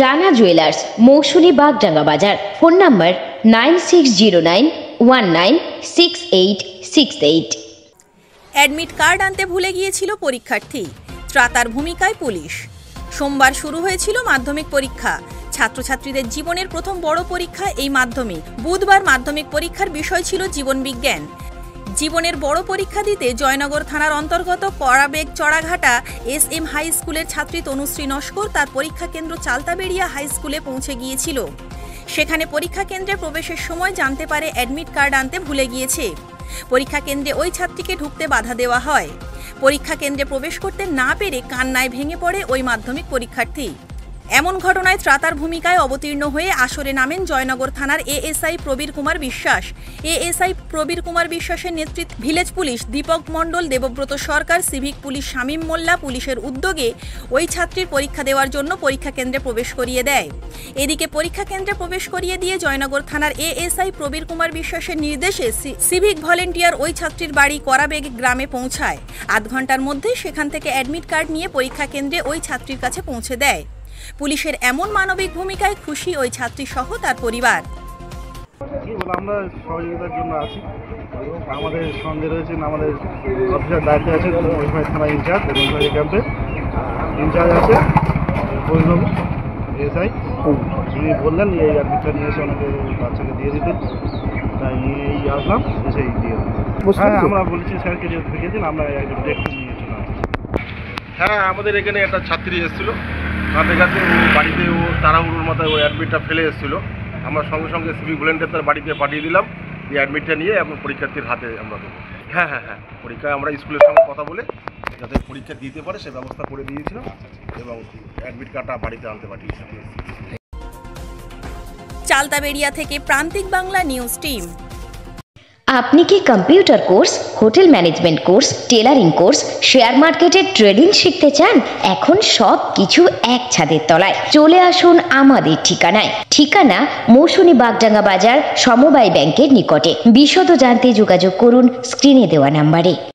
Rana jewellers, মৌসুমী বাগডাঙ্গা বাজার। Phone number 9609196868। Admit card আনতে ভুলে গিয়েছিল পরীক্ষার্থী, ত্রাতার ভূমিকায় পুলিশ। সোমবার শুরু হয়েছিল মাধ্যমিক পরীক্ষা। ছাত্রছাত্রীদের জীবনের প্রথম বড় পরীক্ষা এই মাধ্যমিক। বুধবার মাধ্যমিক পরীক্ষার বিষয় ছিল জীবনবিজ্ঞান। জীবনের বড় পরীক্ষা দিতে জয়নগর থানার অন্তর্গত করাবেগ চড়াঘাটা SM হাই স্কুলের ছাত্রী তনুশ্রী নস্কর তার পরীক্ষা কেন্দ্র চালতাবেড়িয়া হাই স্কুলে পৌঁছে গিয়েছিল। সেখানে পরীক্ষা কেন্দ্রে প্রবেশের সময় জানতে পারে অ্যাডমিট কার্ড আনতে ভুলে গিয়েছে। পরীক্ষা কেন্দ্রে ওই ছাত্রীকে ঢুকতে বাধা দেওয়া হয়। পরীক্ষা কেন্দ্রে প্রবেশ করতে না পেরে কান্নায় ভেঙে পড়ে ওই মাধ্যমিক পরীক্ষার্থী। এমন ঘটনায় ত্রাতার ভূমিকায় অবতীর্ণ হয়ে আসরে নামেন জয়নগর থানার ASI প্রবীর কুমার বিশ্বাস। ASI প্রবীর কুমার বিশ্বাসের নেতৃত্বে ভিলেজ পুলিশ দীপক মণ্ডল, দেবব্রত সরকার, সিভিক পুলিশ শামীম মোল্লা পুলিশের উদ্যোগে ওই ছাত্রীর পরীক্ষা দেওয়ার জন্য পরীক্ষা কেন্দ্রে প্রবেশ করিয়ে দেয়। এদিকে পরীক্ষা কেন্দ্রে প্রবেশ করিয়ে দিয়ে জয়নগর থানার ASI প্রবীর কুমার বিশ্বাসের নির্দেশে সিভিক ভলেন্টিয়ার ওই ছাত্রীর বাড়ি করাবেগ গ্রামে পৌঁছায়। আধ ঘন্টার মধ্যে সেখান থেকে অ্যাডমিট কার্ড নিয়ে পরীক্ষা কেন্দ্রে ওই ছাত্রীর কাছে পৌঁছে দেয়। পুলিশের এমন মানবিক ভূমিকায় খুশি ওই ছাত্রী সহ তার পরিবার। আমরা সহযোগিতার জন্য আছি। আমাদের সঙ্গে রয়েছেন আমাদের অফিসার দায়িত্বে আছে থানা ইনচার্জ এবং ক্যাম্পে ইনচার্জ আছে পরিবাবু ASI। উনি বললেন এই অ্যাডমিটটা নিয়ে এসে অনেকে বাচ্চাকে দিয়ে দিতেন, তাই নিয়েই আসলাম, এসেই দিয়ে দিলাম। হ্যাঁ, আমরা বলেছি স্যারকে যে থেকে দিন, আমরা একজন দেখতে নিয়ে চলে আসছি। হ্যাঁ, আমাদের এখানে একটা ছাত্রী এসেছিলো, কাঁদতে কাঁদতে বাড়িতে ও তাড়াহুড়োর মাথায় ওই অ্যাডমিটটা ফেলে এসেছিলো। আমরা সঙ্গে সঙ্গে সিভিক ভলেন্টিয়ার তার বাড়িতে পাঠিয়ে দিলাম। এই অ্যাডমিটটা নিয়ে এখন পরীক্ষার্থীর হাতে আমরা দেবো। হ্যাঁ, পরীক্ষায় আমরা স্কুলের সঙ্গে কথা বলে যাতে পরীক্ষা দিতে পারে সে ব্যবস্থা করে দিয়েছিলাম এবং অ্যাডমিট কার্ডটা বাড়িতে আনতে পাঠিয়েছিলাম। চালতাবেড়িয়া থেকে প্রান্তিক বাংলা নিউজ টিম। আপনি কি computer course, hotel management course, tailoring course, share মার্কেটের ট্রেডিং শিখতে চান? এখন সব কিছু এক ছাদের তলায়। চলে আসুন আমাদের ঠিকানায়। ঠিকানা মৌসুমী বাগডাঙ্গা বাজার, সমবায় ব্যাংকের নিকটে। বিশদ জানতে যোগাযোগ করুন স্ক্রিনে দেওয়া নাম্বারে।